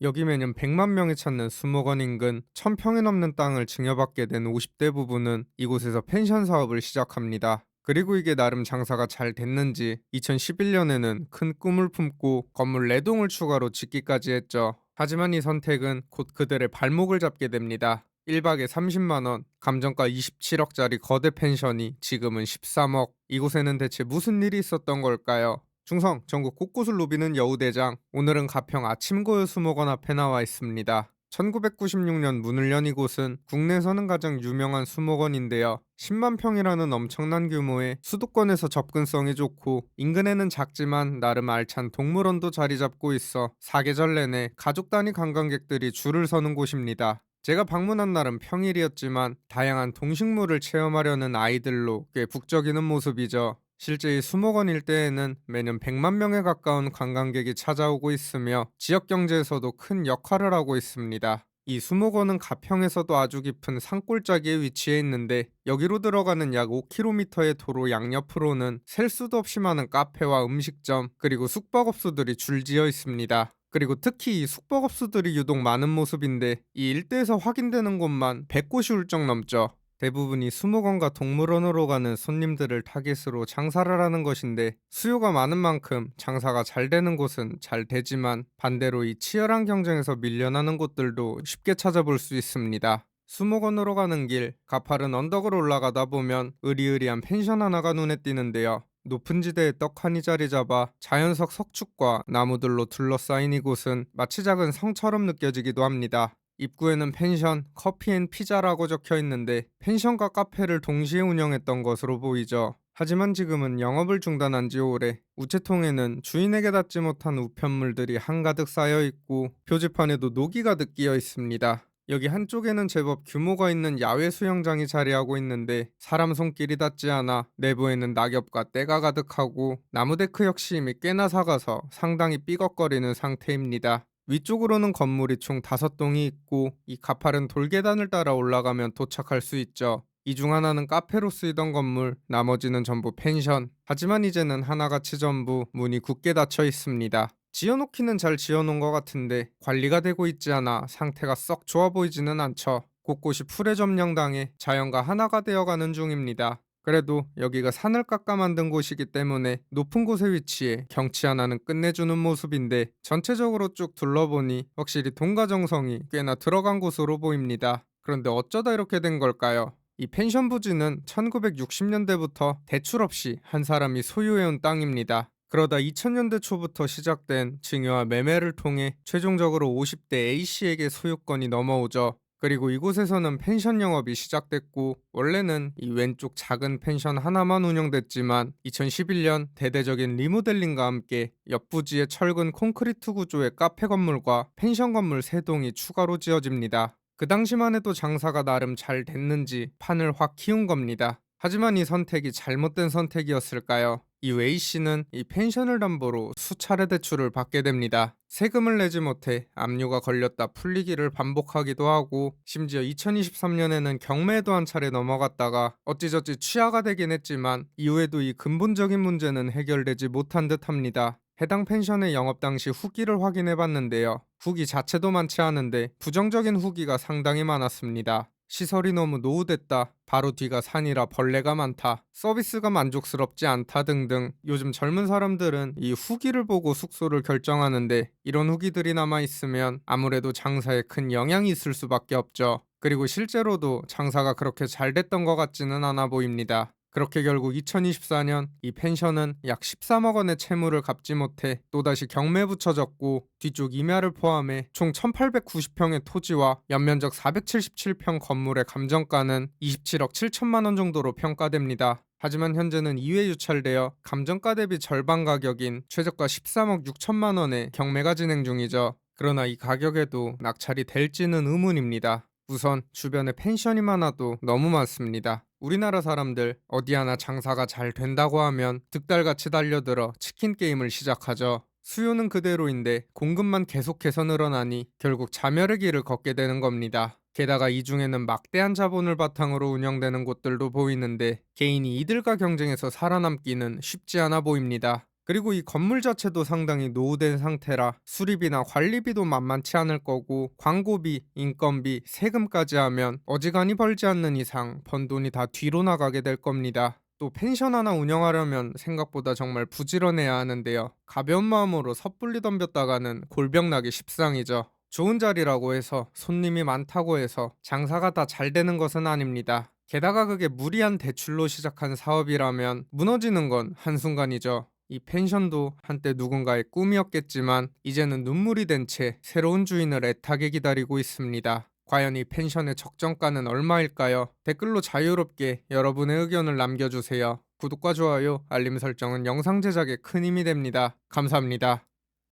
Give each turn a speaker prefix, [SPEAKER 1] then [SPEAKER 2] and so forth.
[SPEAKER 1] 여기 매년 100만 명이 찾는 수목원 인근 1000평이 넘는 땅을 증여받게 된 50대 부부는 이곳에서 펜션 사업을 시작합니다. 그리고 이게 나름 장사가 잘 됐는지 2011년에는 큰 꿈을 품고 건물 4동을 추가로 짓기까지 했죠. 하지만 이 선택은 곧 그들의 발목을 잡게 됩니다. 1박에 30만 원, 감정가 27억짜리 거대 펜션이 지금은 13억. 이곳에는 대체 무슨 일이 있었던 걸까요? 충성, 전국 곳곳을 누비는 여우대장. 오늘은 가평 아침고요 수목원 앞에 나와 있습니다. 1996년 문을 연 이곳은 국내에서는 가장 유명한 수목원인데요. 10만 평이라는 엄청난 규모에 수도권에서 접근성이 좋고 인근에는 작지만 나름 알찬 동물원도 자리 잡고 있어 사계절 내내 가족 단위 관광객들이 줄을 서는 곳입니다. 제가 방문한 날은 평일이었지만 다양한 동식물을 체험하려는 아이들로 꽤 북적이는 모습이죠. 실제 이 수목원 일대에는 매년 100만 명에 가까운 관광객이 찾아오고 있으며 지역 경제에서도 큰 역할을 하고 있습니다. 이 수목원은 가평에서도 아주 깊은 산골짜기에 위치해 있는데 여기로 들어가는 약 5km의 도로 양옆으로는 셀 수도 없이 많은 카페와 음식점 그리고 숙박업소들이 줄지어 있습니다. 그리고 특히 이 숙박업소들이 유독 많은 모습인데 이 일대에서 확인되는 곳만 100곳이 훌쩍 넘죠. 대부분이 수목원과 동물원으로 가는 손님들을 타깃으로 장사를 하는 것인데 수요가 많은 만큼 장사가 잘 되는 곳은 잘 되지만 반대로 이 치열한 경쟁에서 밀려나는 곳들도 쉽게 찾아볼 수 있습니다. 수목원으로 가는 길, 가파른 언덕을 올라가다 보면 으리으리한 펜션 하나가 눈에 띄는데요. 높은 지대에 떡하니 자리 잡아 자연석 석축과 나무들로 둘러싸인 이곳은 마치 작은 성처럼 느껴지기도 합니다. 입구에는 펜션, 커피 앤 피자라고 적혀 있는데 펜션과 카페를 동시에 운영했던 것으로 보이죠. 하지만 지금은 영업을 중단한 지 오래, 우체통에는 주인에게 닿지 못한 우편물들이 한가득 쌓여 있고 표지판에도 녹이 가득 끼어 있습니다. 여기 한쪽에는 제법 규모가 있는 야외 수영장이 자리하고 있는데 사람 손길이 닿지 않아 내부에는 낙엽과 때가 가득하고 나무 데크 역시 이미 꽤나 작아서 상당히 삐걱거리는 상태입니다. 위쪽으로는 건물이 총 5동이 있고 이 가파른 돌계단을 따라 올라가면 도착할 수 있죠. 이 중 하나는 카페로 쓰이던 건물, 나머지는 전부 펜션. 하지만 이제는 하나같이 전부 문이 굳게 닫혀 있습니다. 지어놓기는 잘 지어놓은 것 같은데 관리가 되고 있지 않아 상태가 썩 좋아 보이지는 않죠. 곳곳이 풀에 점령당해 자연과 하나가 되어가는 중입니다. 그래도 여기가 산을 깎아 만든 곳이기 때문에 높은 곳에 위치해 경치 하나는 끝내주는 모습인데 전체적으로 쭉 둘러보니 확실히 돈과 정성이 꽤나 들어간 곳으로 보입니다. 그런데 어쩌다 이렇게 된 걸까요? 이 펜션 부지는 1960년대부터 대출 없이 한 사람이 소유해온 땅입니다. 그러다 2000년대 초부터 시작된 증여와 매매를 통해 최종적으로 50대 A씨에게 소유권이 넘어오죠. 그리고 이곳에서는 펜션 영업이 시작됐고 원래는 이 왼쪽 작은 펜션 하나만 운영됐지만 2011년 대대적인 리모델링과 함께 옆 부지에 철근 콘크리트 구조의 카페 건물과 펜션 건물 3동이 추가로 지어집니다. 그 당시만 해도 장사가 나름 잘 됐는지 판을 확 키운 겁니다. 하지만 이 선택이 잘못된 선택이었을까요? 이 웨이 씨는 이 펜션을 담보로 수차례 대출을 받게 됩니다. 세금을 내지 못해 압류가 걸렸다 풀리기를 반복하기도 하고 심지어 2023년에는 경매에도 한 차례 넘어갔다가 어찌저찌 취하가 되긴 했지만 이후에도 이 근본적인 문제는 해결되지 못한 듯합니다. 해당 펜션의 영업 당시 후기를 확인해 봤는데요. 후기 자체도 많지 않은데 부정적인 후기가 상당히 많았습니다. 시설이 너무 노후됐다, 바로 뒤가 산이라 벌레가 많다, 서비스가 만족스럽지 않다 등등. 요즘 젊은 사람들은 이 후기를 보고 숙소를 결정하는데 이런 후기들이 남아있으면 아무래도 장사에 큰 영향이 있을 수밖에 없죠. 그리고 실제로도 장사가 그렇게 잘 됐던 것 같지는 않아 보입니다. 그렇게 결국 2024년 이 펜션은 약 13억 원의 채무를 갚지 못해 또다시 경매에 붙여졌고 뒤쪽 임야를 포함해 총 1890평의 토지와 연면적 477평 건물의 감정가는 27억 7천만 원 정도로 평가됩니다. 하지만 현재는 2회 유찰되어 감정가 대비 절반 가격인 최저가 13억 6천만 원의 경매가 진행 중이죠. 그러나 이 가격에도 낙찰이 될지는 의문입니다. 우선 주변에 펜션이 많아도 너무 많습니다. 우리나라 사람들 어디 하나 장사가 잘 된다고 하면 득달같이 달려들어 치킨 게임을 시작하죠. 수요는 그대로인데 공급만 계속해서 늘어나니 결국 자멸의 길을 걷게 되는 겁니다. 게다가 이 중에는 막대한 자본을 바탕으로 운영되는 곳들도 보이는데 개인이 이들과 경쟁해서 살아남기는 쉽지 않아 보입니다. 그리고 이 건물 자체도 상당히 노후된 상태라 수리비나 관리비도 만만치 않을 거고, 광고비, 인건비, 세금까지 하면 어지간히 벌지 않는 이상 번 돈이 다 뒤로 나가게 될 겁니다. 또 펜션 하나 운영하려면 생각보다 정말 부지런해야 하는데요. 가벼운 마음으로 섣불리 덤볐다가는 골병 나기 십상이죠. 좋은 자리라고 해서 손님이 많다고 해서 장사가 다 잘 되는 것은 아닙니다. 게다가 그게 무리한 대출로 시작한 사업이라면 무너지는 건 한순간이죠. 이 펜션도 한때 누군가의 꿈이었겠지만 이제는 눈물이 된 채 새로운 주인을 애타게 기다리고 있습니다. 과연 이 펜션의 적정가는 얼마일까요? 댓글로 자유롭게 여러분의 의견을 남겨주세요. 구독과 좋아요, 알림 설정은 영상 제작에 큰 힘이 됩니다. 감사합니다.